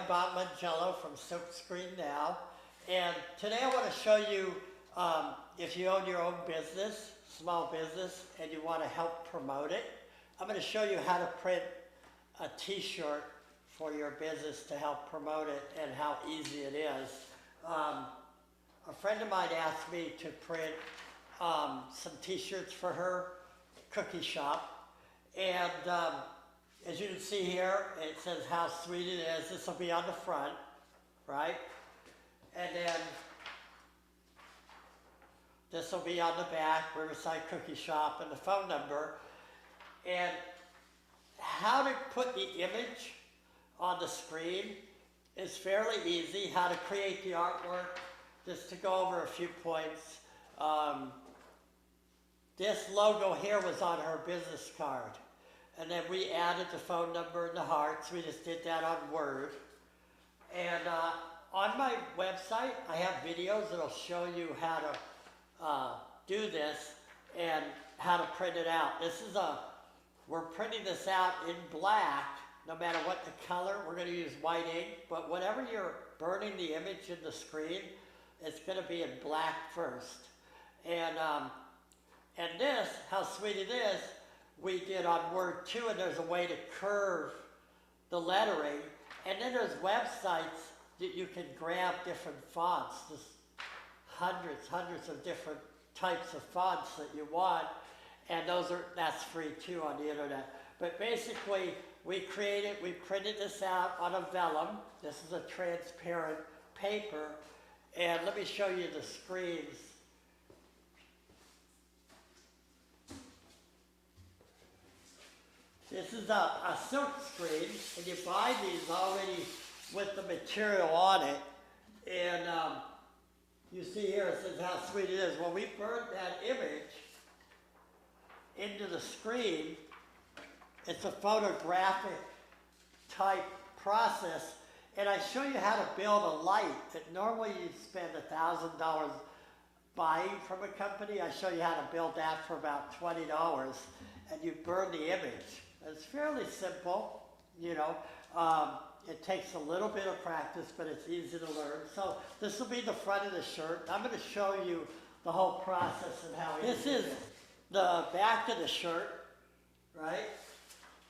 Bob Mangello from Silk Screen Now, and today I want to show you if you own your own business, small business, and you want to help promote it. I'm going to show you how to print a t-shirt for your business to help promote it and how easy it is. A friend of mine asked me to print some t-shirts for her cookie shop, and as you can see here, it says how sweet it is. This will be on the front, right? And then this will be on the back, Riverside Cookie Shop, and the phone number. And how to put the image on the screen is fairly easy. How to create the artwork, just to go over a few points. This logo here was on her business card. And then we added the phone number and the hearts. We just did that on Word. And on my website, I have videos that'll show you how to do this and how to print it out. We're printing this out in black, no matter what the color. We're going to use white ink, but whenever you're burning the image in the screen, it's going to be in black first. And this, how sweet it is, we did on Word too, and there's a way to curve the lettering. And then there's websites that you can grab different fonts. There's hundreds of different types of fonts that you want, and that's free too on the internet. But basically, we printed this out on a vellum. This is a transparent paper, and let me show you the screens. This is a silk screen, and you buy these already with the material on it. And you see here, it says how sweet it is. When we burned that image into the screen, it's a photographic type process. And I show you how to build a light that normally you'd spend $1,000 buying from a company. I show you how to build that for about $20, and you burn the image. It's fairly simple, you know. It takes a little bit of practice, but it's easy to learn. So this will be the front of the shirt. I'm going to show you the whole process and how this is the back of the shirt, right?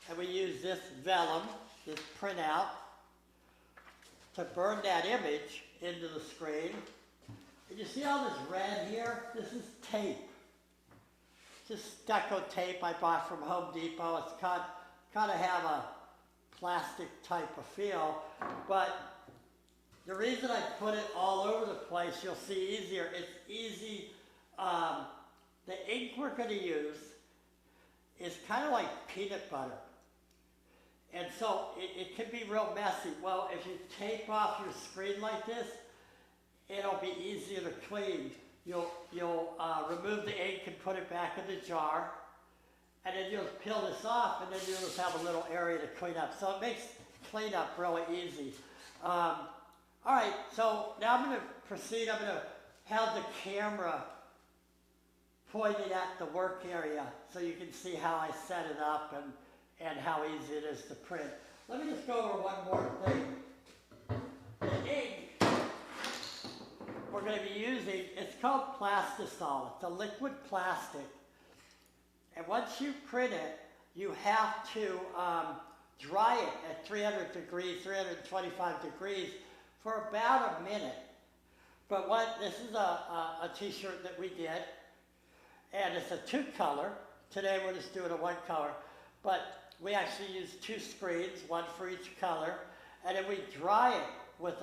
And we use this vellum, this printout, to burn that image into the screen. And you see all this red here? This is tape. Just stucco tape I bought from Home Depot. It's kind of have a plastic type of feel, but the reason I put it all over the place, you'll see easier. It's easy. The ink we're going to use is kind of like peanut butter, and so it can be real messy. Well, if you tape off your screen like this, it'll be easier to clean. You'll remove the ink and put it back in the jar, and then you'll peel this off, and then you'll just have a little area to clean up. So it makes cleanup really easy. All right, so now I'm going to proceed. I'm going to have the camera pointed at the work area so you can see how I set it up and how easy it is to print. Let me just go over one more thing. The ink we're going to be using, it's called plastisol. It's a liquid plastic. And once you print it, you have to dry it at 300 degrees, 325 degrees for about a minute. But this is a t-shirt that we did, and it's a two-color. Today we're just doing a one-color. But we actually use two screens, one for each color, and then we dry it with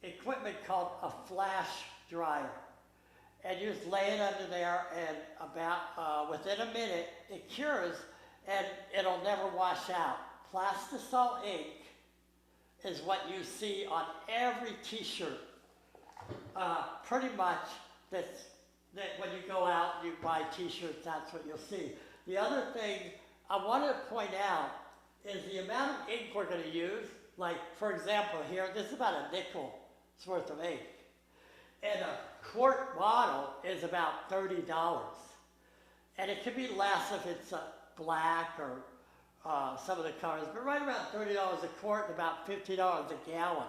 equipment called a flash dryer. And you just lay it under there, and about within a minute it cures, and it'll never wash out. Plastisol ink is what you see on every t-shirt, pretty much. That when you go out and you buy t-shirts, that's what you'll see. The other thing I wanted to point out is the amount of ink we're going to use. Like, for example, here, this is about a nickel's worth of ink. And a quart bottle is about $30. And it could be less if it's black or some of the colors, but right around $30 a quart and about $50 a gallon.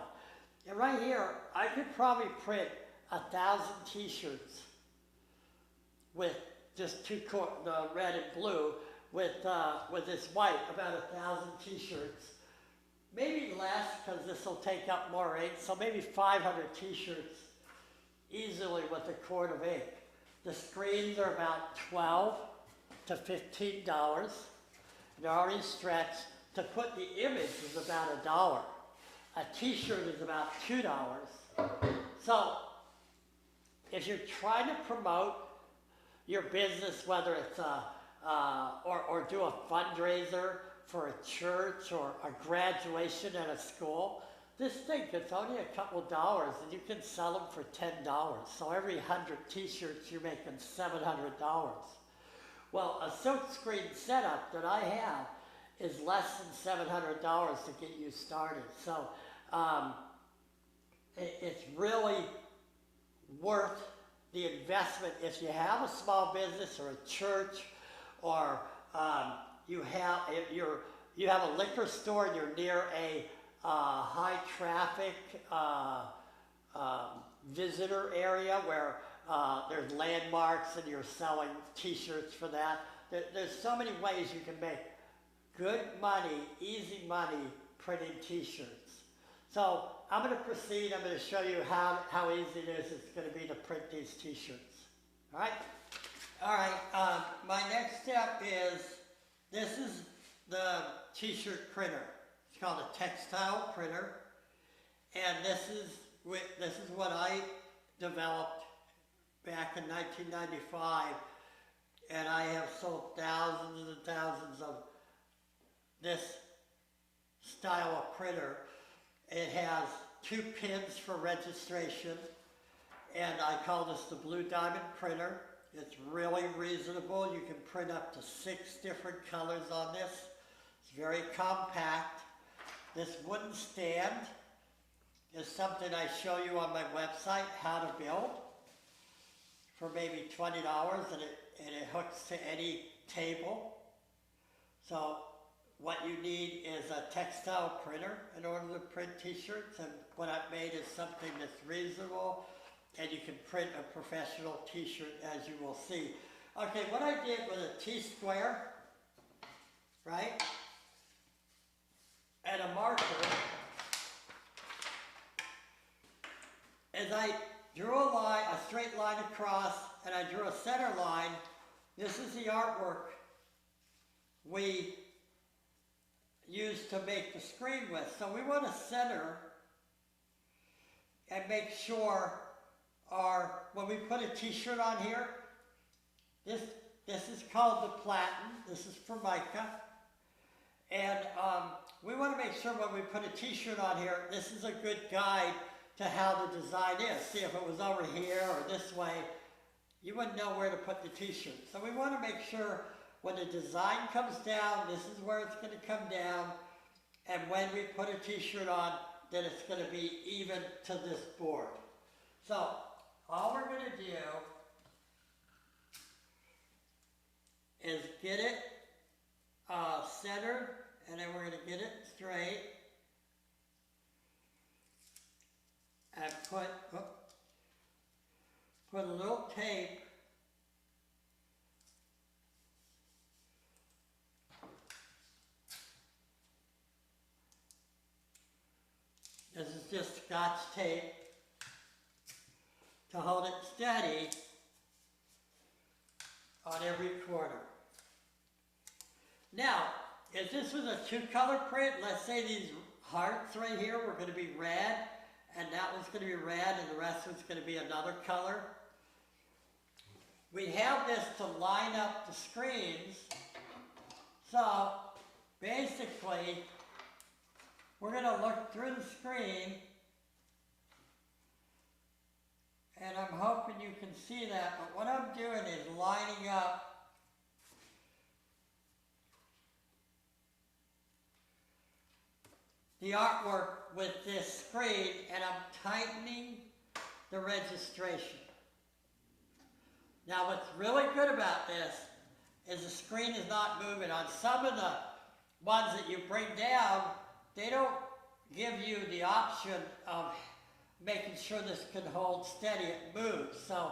And right here, I could probably print 1,000 t-shirts with just two the red and blue, with this white, about 1,000 t-shirts. Maybe less, because this will take up more ink, so maybe 500 t-shirts easily with a quart of ink. The screens are about $12 to $15. They're already stretched. To put the image is about $1. A t-shirt is about $2. So, if you're trying to promote your business, whether it's or do a fundraiser for a church or a graduation at a school, this thing, it's only a couple dollars and you can sell them for $10. So every 100 t-shirts you're making $700. Well, a silk screen setup that I have is less than $700 to get you started. So it's really worth the investment if you have a small business or a church, or you have a liquor store and you're near a high traffic visitor area where there's landmarks and you're selling t-shirts for that. There's so many ways you can make good money, easy money printing t-shirts. So I'm going to proceed. I'm going to show you how easy it is. It's going to be to print these t-shirts. All right? All right. My next step is, this is the t-shirt printer. It's called a Textile Printer. And this is what I developed back in 1995. And I have sold thousands and thousands of this style of printer. It has 2 pins for registration, and I call this the Blue Diamond Printer. It's really reasonable. You can print up to 6 different colors on this. It's very compact. This wooden stand is something I show you on my website how to build for maybe $20, and it hooks to any table. So what you need is a textile printer in order to print t-shirts, and what I've made is something that's reasonable, and you can print a professional t-shirt, as you will see. Okay, what I did with a T-square, right, and a marker, is I drew a line, a straight line across, and I drew a center line. This is the artwork we used to make the screen with. So we want to center and make sure when we put a t-shirt on here, this is called the platen, this is Formica, and we want to make sure when we put a t-shirt on here, this is a good guide to how the design is. See, if it was over here or this way, you wouldn't know where to put the t-shirt. So we want to make sure when the design comes down, this is where it's going to come down, and when we put a t-shirt on, then it's going to be even to this board. So all we're going to do is get it centered, and then we're going to get it straight, and put a little tape this is just Scotch tape to hold it steady on every corner. Now, if this was a 2-color print, let's say these hearts right here were going to be red, and that one's going to be red, and the rest was going to be another color. We have this to line up the screens. So, basically, we're going to look through the screen, and I'm hoping you can see that, but what I'm doing is lining up the artwork with this screen, and I'm tightening the registration. Now what's really good about this is the screen is not moving. On some of the ones that you bring down, they don't give you the option of making sure this can hold steady, it moves. So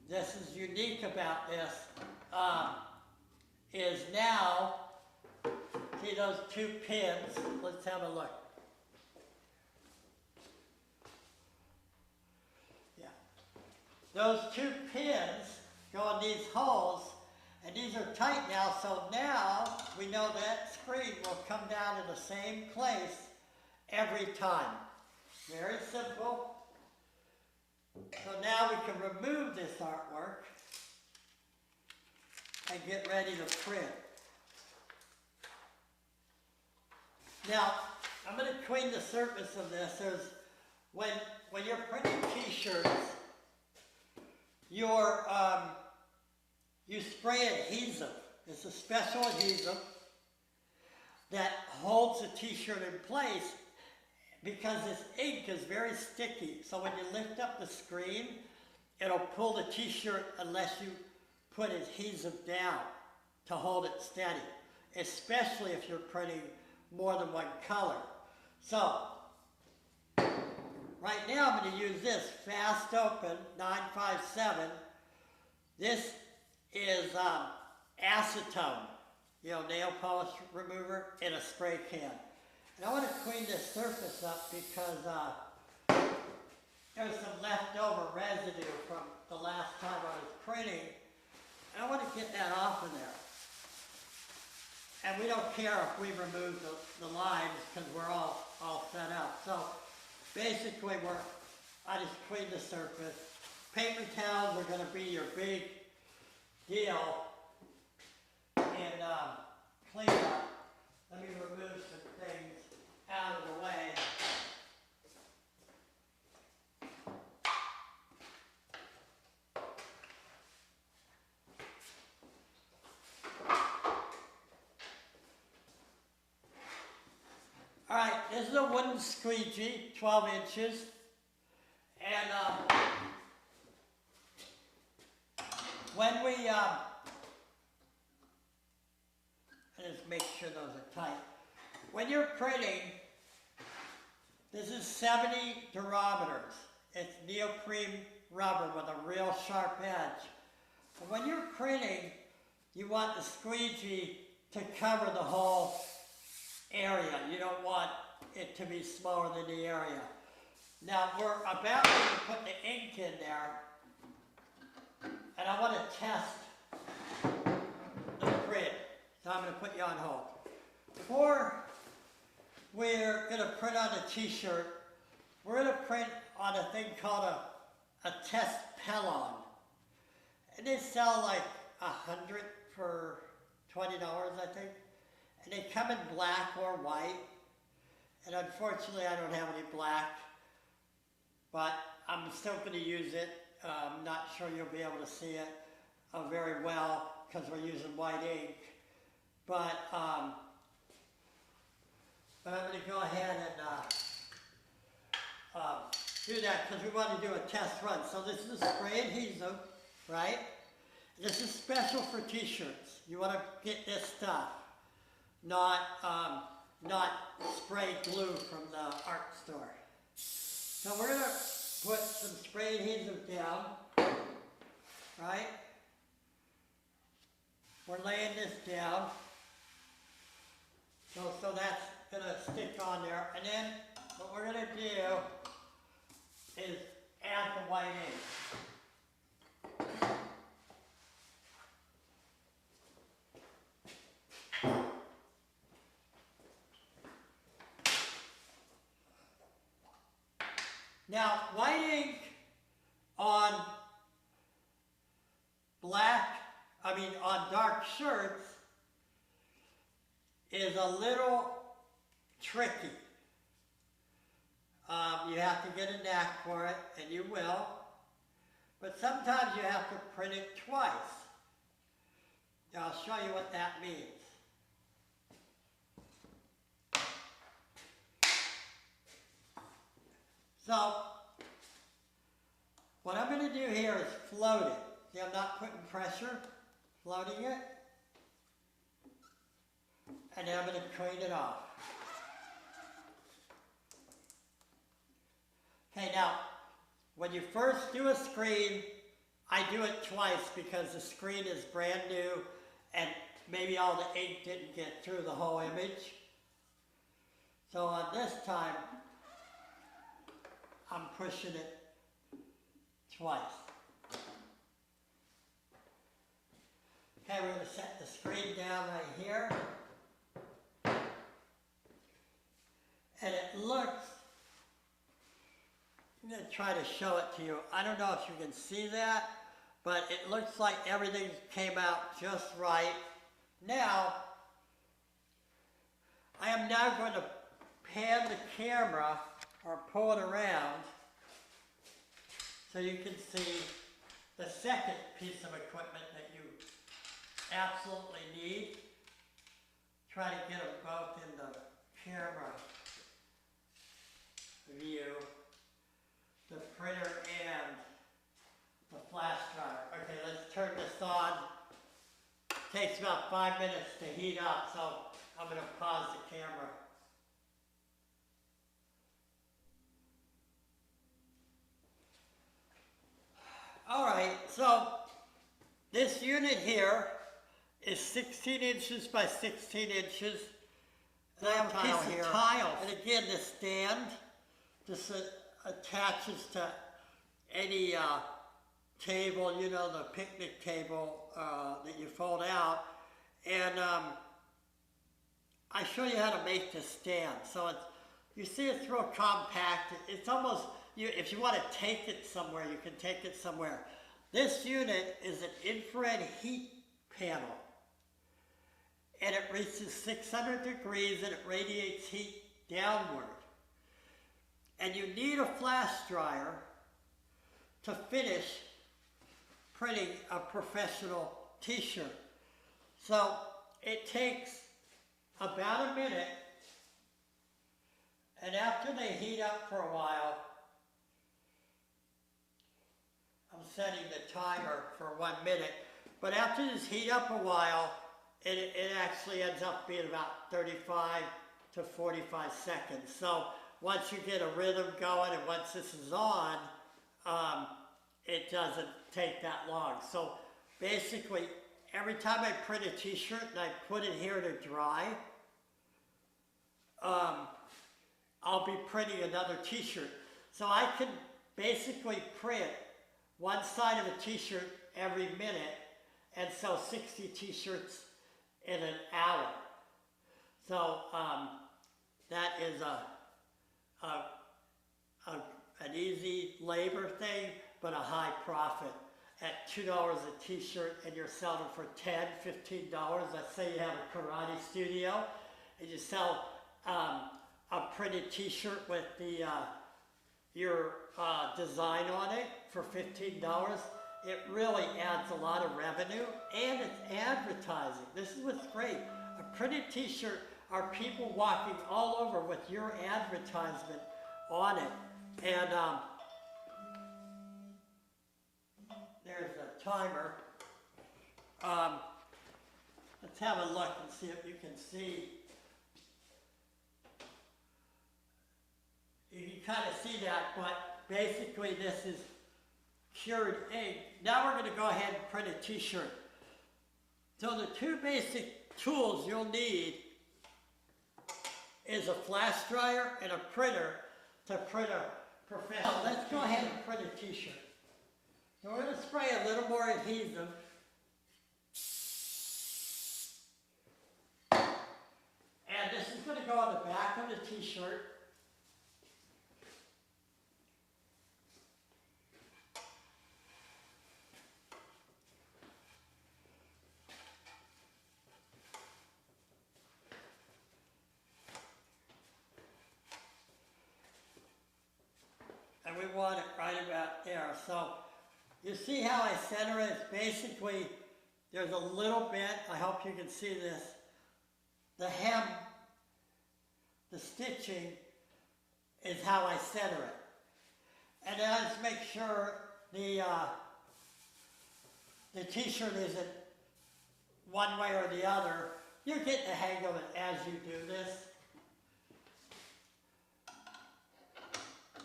this is unique about this, is now, see those two pins, let's have a look. Yeah. Those two pins go in these holes, and these are tight now, so now we know that screen will come down in the same place every time. Very simple. So now we can remove this artwork and get ready to print. Now, I'm going to clean the surface of this. When you're printing t-shirts, you spray adhesive. It's a special adhesive that holds the t-shirt in place because this ink is very sticky. So when you lift up the screen, it'll pull the t-shirt unless you put adhesive down to hold it steady, especially if you're printing more than one color. So, right now I'm going to use this Fast Open 957. This is acetone, nail polish remover in a spray can. And I want to clean this surface up because there's some leftover residue from the last time I was printing. And I want to get that off of there. And we don't care if we remove the lines because we're all set up. So basically I just cleaned the surface. Paper towels are going to be your big deal in cleanup. Let me remove some things out of the way. All right, this is a wooden squeegee, 12 inches. And when we, just make sure those are tight. When you're printing, this is 70 durometers. It's neoprene rubber with a real sharp edge. And when you're printing, you want the squeegee to cover the whole area. You don't want it to be smaller than the area. Now we're about to put the ink in there, and I want to test the print. So I'm going to put you on hold. Before we're going to print on a t-shirt, we're going to print on a thing called a test pelon. And they sell like 100 for $20, I think. And they come in black or white. And unfortunately, I don't have any black. But I'm still going to use it. I'm not sure you'll be able to see it very well because we're using white ink. But I'm going to go ahead and do that because we want to do a test run. So this is a spray adhesive, right? This is special for t-shirts. You want to get this stuff, not spray glue from the art store. So we're going to put some spray adhesive down, right? We're laying this down. So that's going to stick on there. And then what we're going to do is add the white ink. Now, white ink on on dark shirts is a little tricky. You have to get a knack for it, and you will. But sometimes you have to print it twice. Now, I'll show you what that means. So, what I'm going to do here is float it. See, I'm not putting pressure, floating it. and then I'm going to clean it off. Okay, now, when you first do a screen, I do it twice because the screen is brand new and maybe all the ink didn't get through the whole image. So on this time, I'm pushing it twice. Okay, we're going to set the screen down right here. And it looks, I'm going to try to show it to you. I don't know if you can see that, but it looks like everything came out just right. Now, I am now going to pan the camera or pull it around so you can see the second piece of equipment that you absolutely need. Try to get them both in the camera view, the printer and the flash drive. Okay, let's turn this on. It takes about 5 minutes to heat up, so I'm going to pause the camera. Alright, so this unit here is 16 inches by 16 inches. And I have a piece of tile. And again, the stand just attaches to any table, you know, the picnic table that you fold out. And I show you how to make the stand. So it's, you see it's real compact. It's almost, if you want to take it somewhere, you can take it somewhere. This unit is an infrared heat panel. And it reaches 600 degrees and it radiates heat downward. And you need a flash dryer to finish printing a professional t-shirt. So it takes about a minute, and after they heat up for a while, I'm setting the timer for 1 minute, but after this heat up a while, it actually ends up being about 35 to 45 seconds. So once you get a rhythm going and once this is on, it doesn't take that long. So basically, every time I print a t-shirt and I put it here to dry, I'll be printing another t-shirt. So I can basically print one side of a t-shirt every minute and sell 60 t-shirts in an hour. So that is an easy labor thing, but a high profit. At $2 a t-shirt and you're selling for $10, $15. Let's say you have a karate studio and you sell a printed t-shirt with your design on it for $15. It really adds a lot of revenue, and it's advertising. This is what's great. A printed t-shirt are people walking all over with your advertisement on it. And there's a timer. Let's have a look and see if you can see. You can kind of see that, but basically this is cured ink. Now we're going to go ahead and print a t-shirt. So the two basic tools you'll need is a flash dryer and a printer to print a professional. Let's go ahead and print a t-shirt. So we're going to spray a little more adhesive. And this is going to go on the back of the t-shirt. And we want it right about there. So you see how I center it? It's basically, there's a little bit, I hope you can see this, the hem, the stitching is how I center it. And then I just make sure the t-shirt isn't one way or the other you get the hang of it as you do this.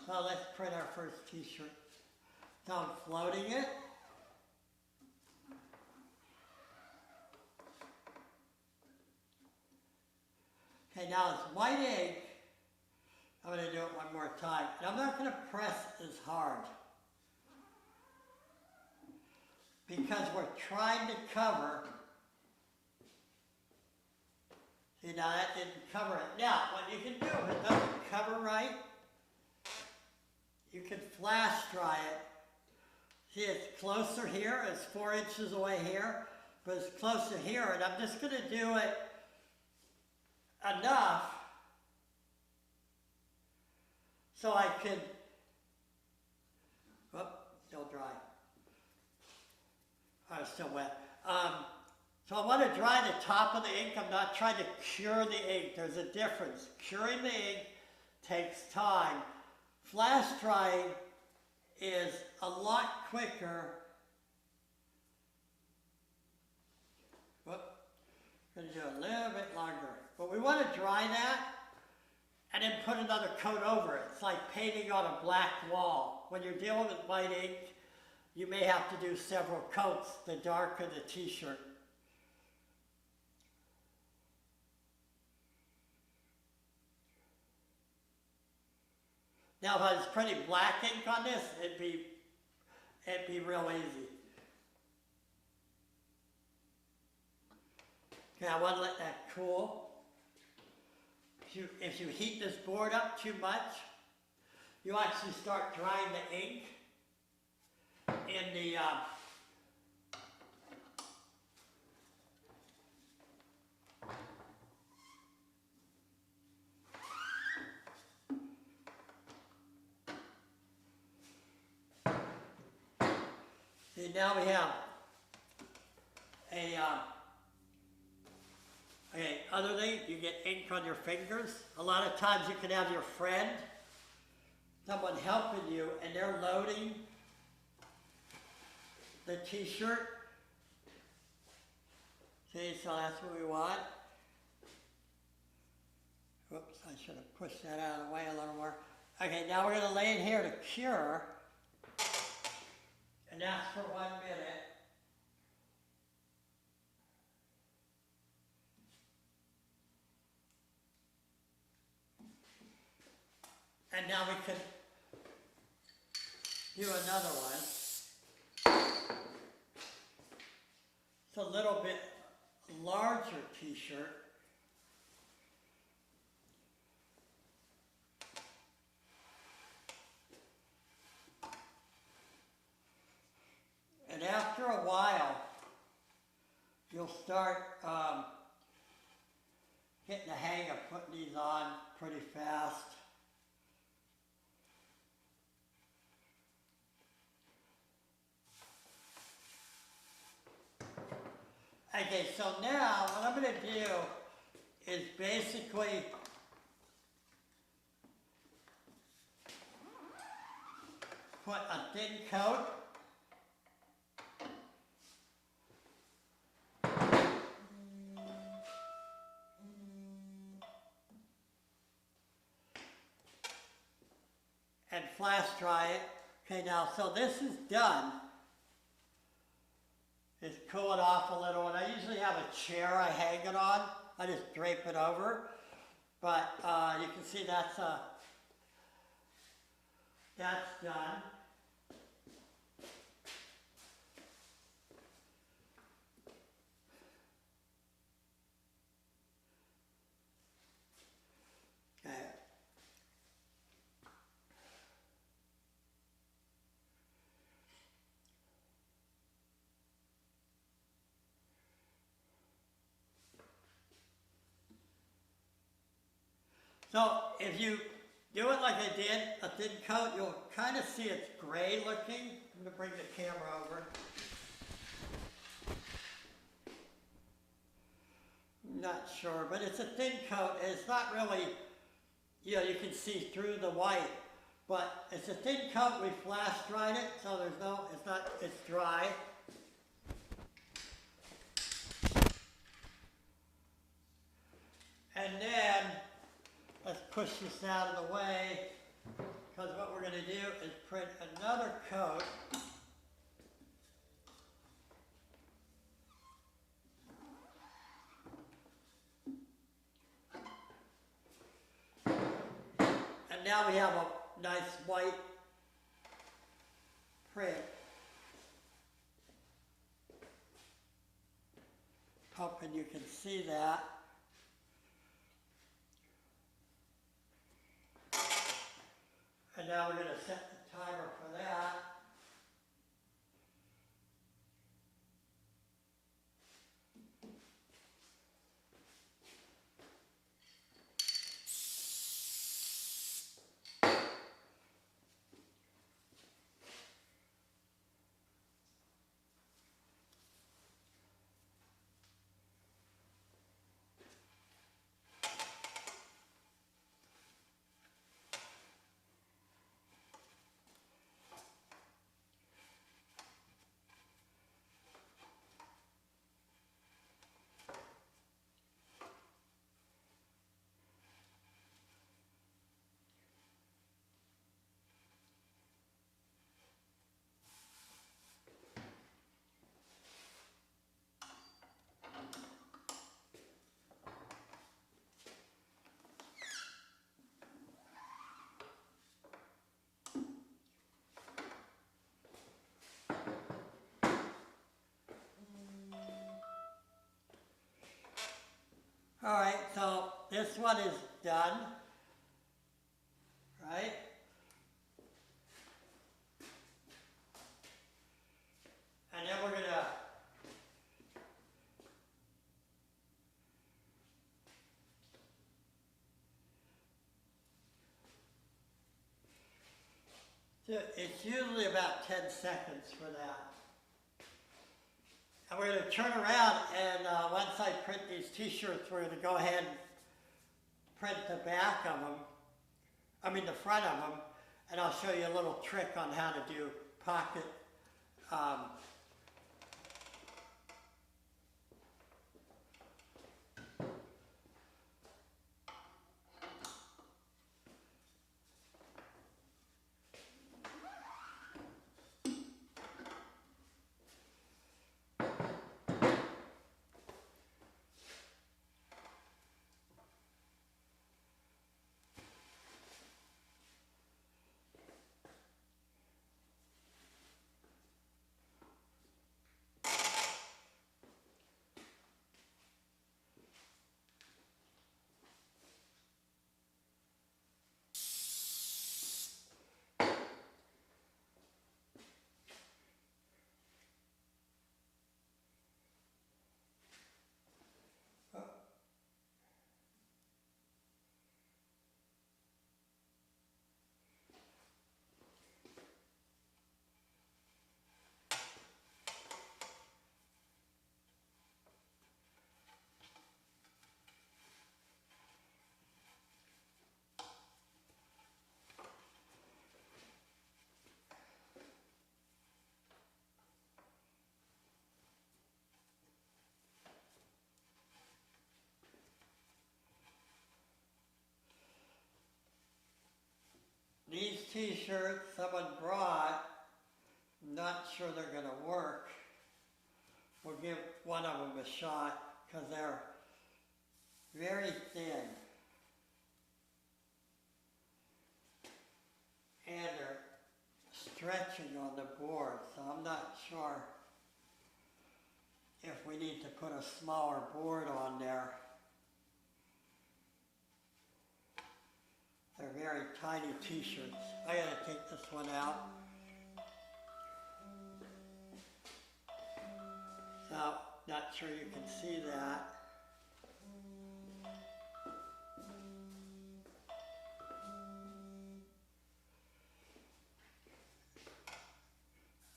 So let's print our first t-shirt. So I'm floating it. Okay, now it's white ink. I'm going to do it one more time. And I'm not going to press as hard, because we're trying to cover. See, now that didn't cover it. Now, what you can do if it doesn't cover right, you can flash dry it. See, it's closer here. It's 4 inches away here, but it's closer here. And I'm just going to do it enough so I can, whoop, still dry. Oh, it's still wet. So I want to dry the top of the ink. I'm not trying to cure the ink. There's a difference. Curing the ink takes time. Flash drying is a lot quicker. Whoop. I'm going to do a little bit longer. But we want to dry that and then put another coat over it. It's like painting on a black wall. When you're dealing with white ink, you may have to do several coats, the darker the t-shirt. Now if I was printing black ink on this, it'd be real easy. Okay, I want to let that cool. If you heat this board up too much, you actually start drying the ink in the see, now we have a okay, other thing, you get ink on your fingers. A lot of times you can have your friend, someone helping you, and they're loading the t-shirt. See, so that's what we want. Whoops, I should have pushed that out of the way a little more. Okay, now we're going to lay it here to cure. And that's for 1 minute. And now we can do another one. It's a little bit larger t-shirt. And after a while, you'll start getting the hang of putting these on pretty fast. Okay, so now what I'm going to do is basically put a thin coat . And flash dry it. Okay, now, so this is done. Just cool it off a little, and I usually have a chair I hang it on. I just drape it over. But you can see that's done. Okay. So if you do it like I did, a thin coat, you'll kind of see it's gray looking. I'm going to bring the camera over. Not sure, but it's a thin coat. And it's not really, you know, you can see through the white. But it's a thin coat. We flash dried it, so there's no, it's not, it's dry. And then, let's push this out of the way, because what we're going to do is print another coat. And now we have a nice white print. Hoping you can see that. And now we're going to set the timer for that. All right, so this one is done, right? And then we're gonna it's usually about 10 seconds for that. And we're going to turn around, and once I print these t-shirts, we're going to go ahead and print the back of them, the front of them, and I'll show you a little trick on how to do pocket. These t-shirts someone brought, I'm not sure they're going to work. We'll give one of them a shot because they're very thin. And they're stretching on the board, so I'm not sure if we need to put a smaller board on there. They're very tiny t-shirts. I gotta take this one out. So, not sure you can see that.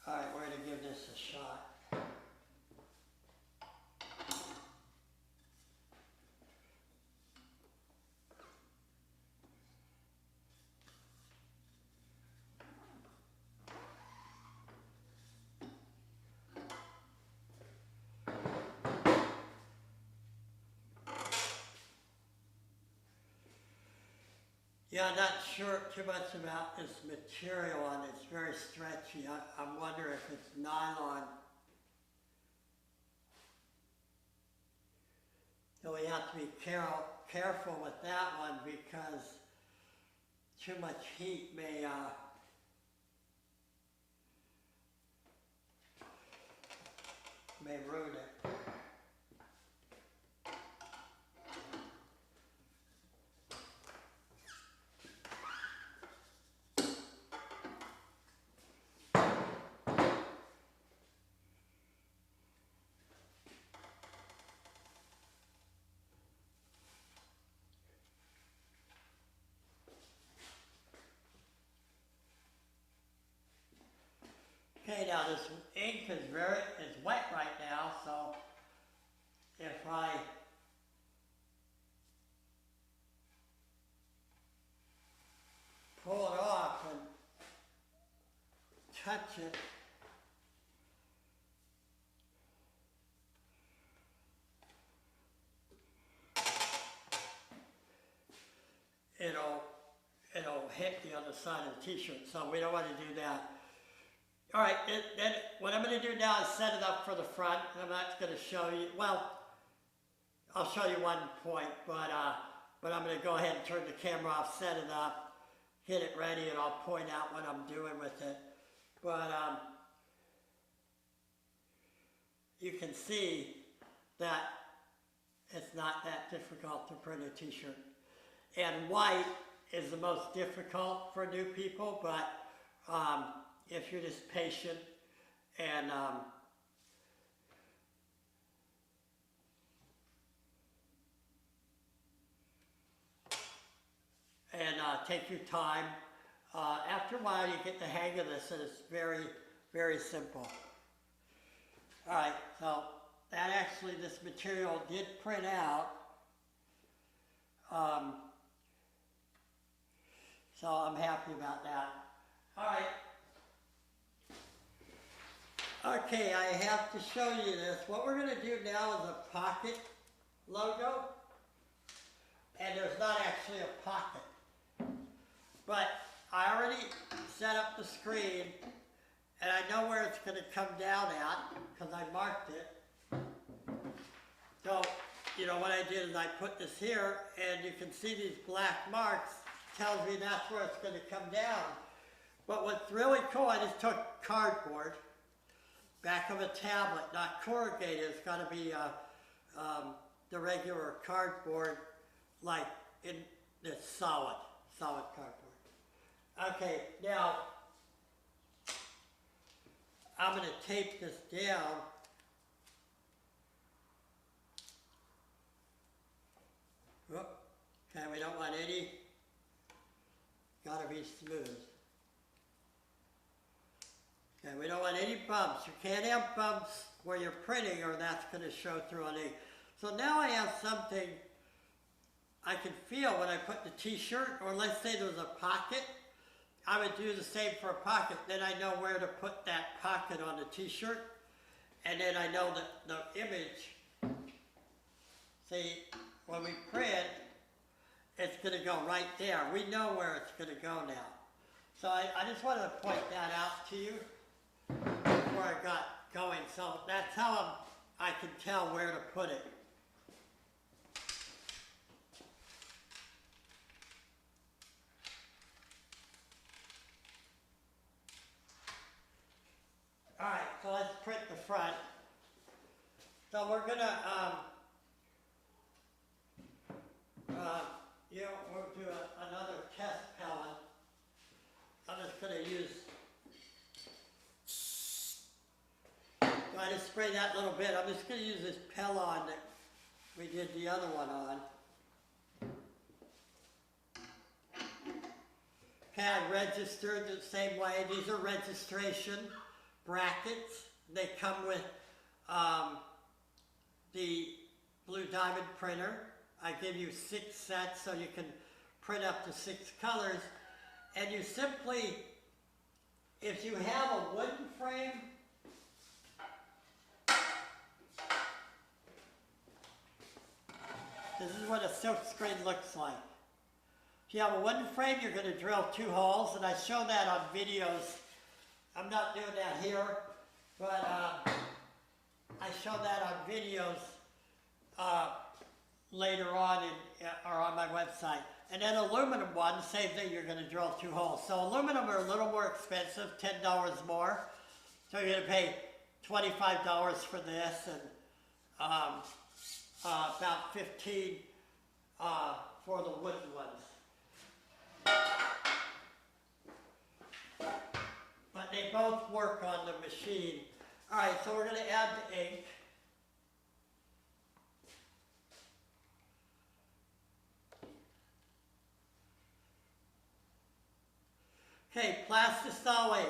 All right, we're gonna give this a shot. Yeah, I'm not sure too much about this material on it. It's very stretchy. I'm wondering if it's nylon. So we have to be careful with that one because too much heat may ruin it. Okay, now this ink is wet right now, so if I pull it off and touch it, it'll hit the other side of the t-shirt, so we don't want to do that. All right, then what I'm going to do now is set it up for the front. I'm not going to show you, well, I'll show you one point, but I'm going to go ahead and turn the camera off, set it up, get it ready, and I'll point out what I'm doing with it. But you can see that it's not that difficult to print a t-shirt. And white is the most difficult for new people, but if you're just patient and take your time, after a while you get the hang of this, and it's very, very simple. All right, so that actually, this material did print out. So I'm happy about that. All right. Okay, I have to show you this. What we're going to do now is a pocket logo. And there's not actually a pocket. But I already set up the screen, and I know where it's going to come down at, because I marked it. So, you know, what I did is I put this here, and you can see these black marks, tells me that's where it's going to come down. But what's really cool, I just took cardboard, back of a tablet, not corrugated. It's got to be the regular cardboard, like in this solid cardboard. Okay, now I'm going to tape this down. Okay, we don't want any, got to be smooth. Okay, we don't want any bumps. You can't have bumps where you're printing, or that's going to show through on ink. So now I have something I can feel when I put the t-shirt, or let's say there was a pocket. I would do the same for a pocket. Then I know where to put that pocket on the t-shirt. And then I know that the image, see, when we print, it's going to go right there. We know where it's going to go now. So I just wanted to point that out to you before I got going. So that's how I can tell where to put it. All right, so let's print the front. So we're going to, we'll do another test pellet. I'm just going to use, I just spray that little bit. I'm just going to use this Pellon that we did the other one on. Okay, I registered the same way. These are registration brackets. They come with the Blue Diamond printer. I give you 6 sets so you can print up to 6 colors. And you simply, if you have a wooden frame, this is what a silk screen looks like. If you have a wooden frame, you're going to drill 2 holes, and I show that on videos. I'm not doing that here, but I show that on videos later on or on my website. And then aluminum one, same thing, you're going to drill 2 holes. So aluminum are a little more expensive, $10 more. So you're going to pay $25 for this and about $15 for the wooden ones. But they both work on the machine. All right, so we're going to add the ink. Okay, plastisol ink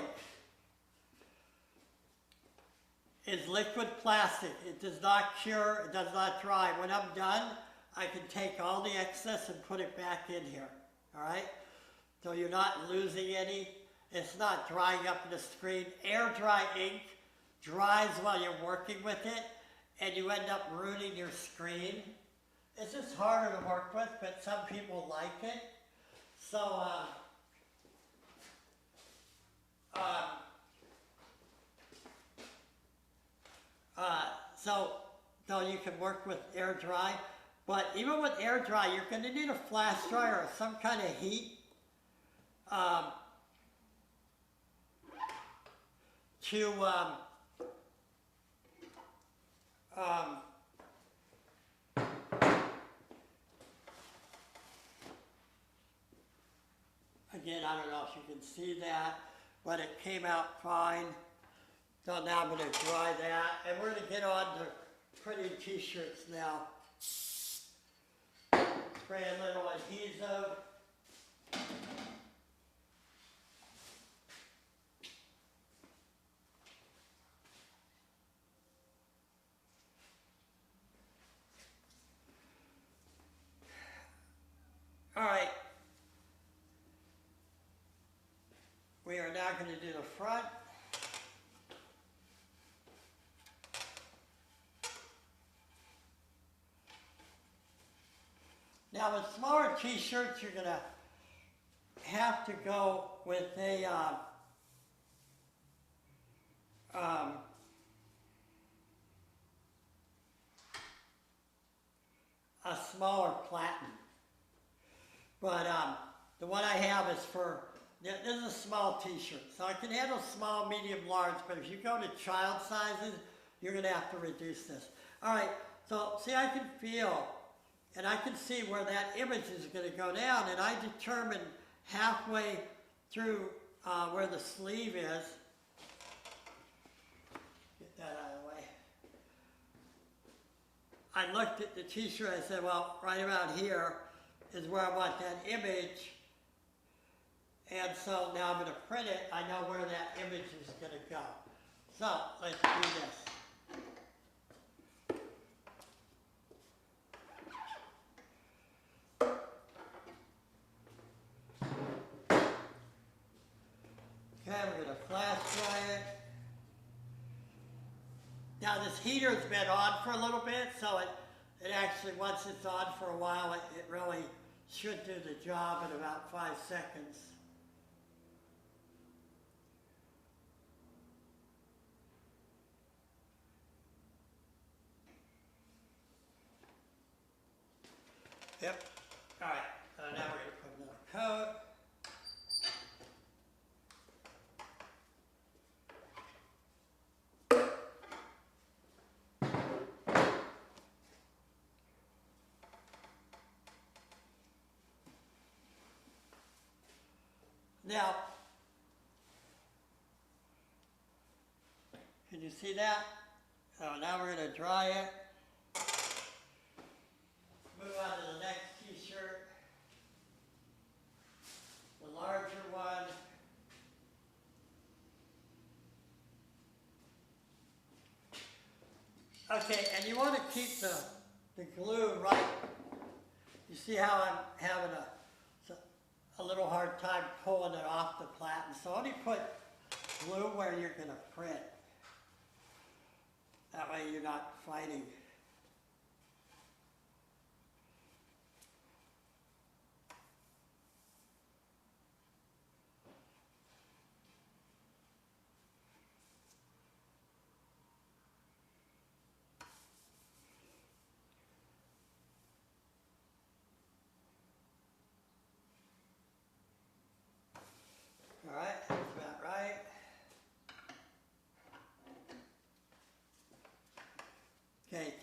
is liquid plastic. It does not cure, it does not dry. When I'm done, I can take all the excess and put it back in here, all right? So you're not losing any. It's not drying up in the screen. Air dry ink dries while you're working with it, and you end up ruining your screen. It's just harder to work with, but some people like it. So, so you can work with air dry, but even with air dry, you're going to need a flash dryer or some kind of heat to again, I don't know if you can see that, but it came out fine. So now I'm going to dry that, and we're going to get on to printing t-shirts now. Spray a little adhesive. All right. We are now going to do the front. Now with smaller t-shirts, you're going to have to go with a smaller platen. But the one I have is for, this is a small t-shirt. So I can handle small, medium, large, but if you go to child sizes, you're going to have to reduce this. All right, so see, I can feel and I can see where that image is going to go down, and I determine halfway through where the sleeve is. Get that out of the way. I looked at the t-shirt, I said, well, right around here is where I want that image, and so now I'm going to print it. I know where that image is going to go. So let's do this. Okay, we're going to flash dry it. Now this heater's been on for a little bit, so it actually, once it's on for a while, it really should do the job in about 5 seconds. Yep. All right, now we're going to put another coat. Now, can you see that? So now we're going to dry it. Move on to the next t-shirt. The larger one. Okay, and you want to keep the glue right. You see how I'm having a little hard time pulling it off the platen. So only put glue where you're going to print. That way you're not fighting.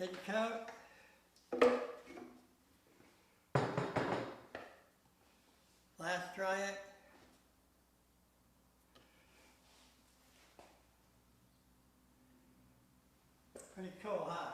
thin coat. Blast dry it. Pretty cool, huh?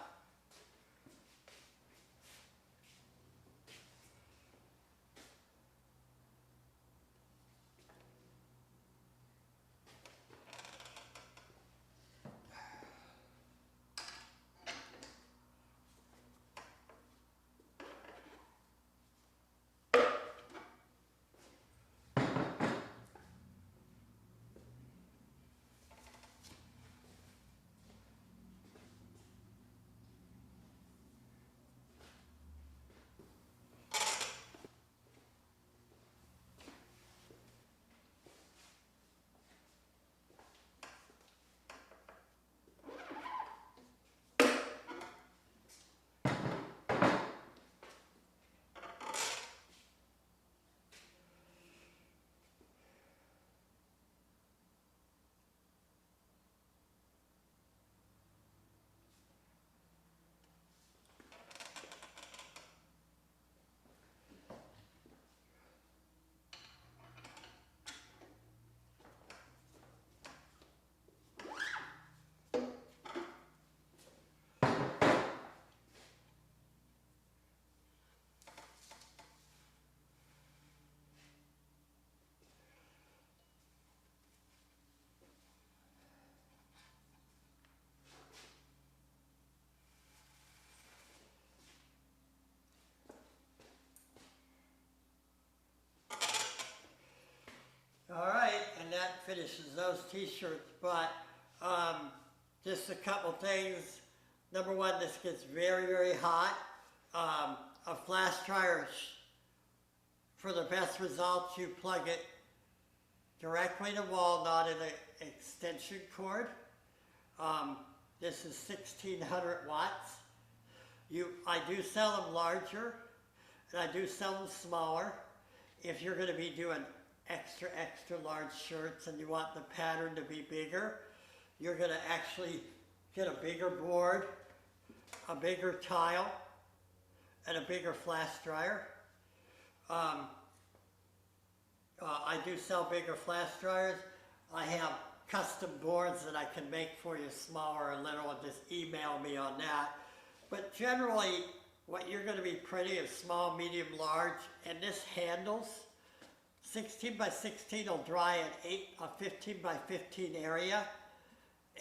All right, and that finishes those t-shirts, but just a couple things. Number one, this gets very, very hot. A flash dryer, for the best results, you plug it directly to wall, not in an extension cord. This is 1600 watts. I do sell them larger, and I do sell them smaller. If you're going to be doing extra, extra large shirts and you want the pattern to be bigger, you're going to actually get a bigger board, a bigger tile, and a bigger flash dryer. I do sell bigger flash dryers. I have custom boards that I can make for you, smaller or little, and just email me on that. But generally, what you're going to be printing is small, medium, large, and this handles 16 by 16 will dry in a 15 by 15 area.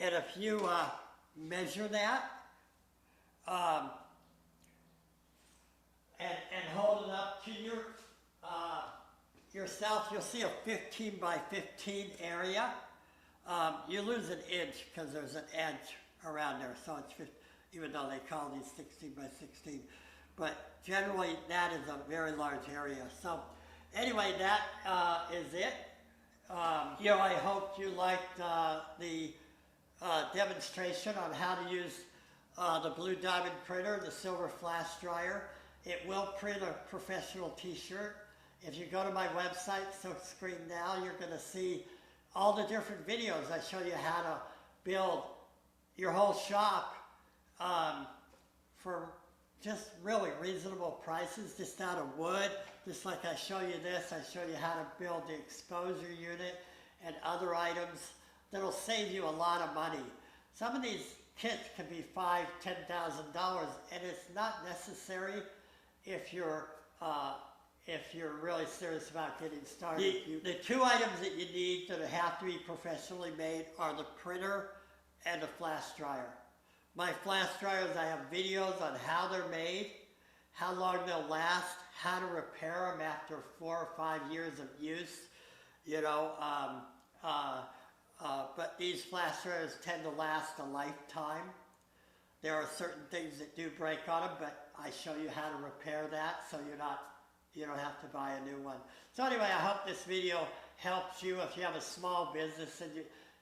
And if you measure that and hold it up to yourself, you'll see a 15 by 15 area. You lose an inch because there's an edge around there, so it's 50, even though they call these 16 by 16. But generally, that is a very large area. So anyway, that is it. I hope you liked the demonstration on how to use the blue diamond printer, the silver flash dryer. It will print a professional t-shirt. If you go to my website, Silk Screen Now, you're going to see all the different videos. I show you how to build your whole shop for just really reasonable prices, just out of wood. Just like I show you this, I show you how to build the exposure unit and other items that'll save you a lot of money. Some of these kits can be $5,000, $10,000, and it's not necessary if you're really serious about getting started. The two items that you need that have to be professionally made are the printer and the flash dryer. My flash dryers, I have videos on how they're made, how long they'll last, how to repair them after 4 or 5 years of use, but these flash dryers tend to last a lifetime. There are certain things that do break on them, but I show you how to repair that so you don't have to buy a new one. So anyway, I hope this video helps you if you have a small business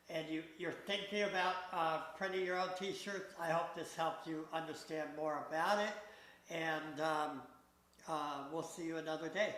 and you're thinking about printing your own t-shirts. I hope this helps you understand more about it, and we'll see you another day.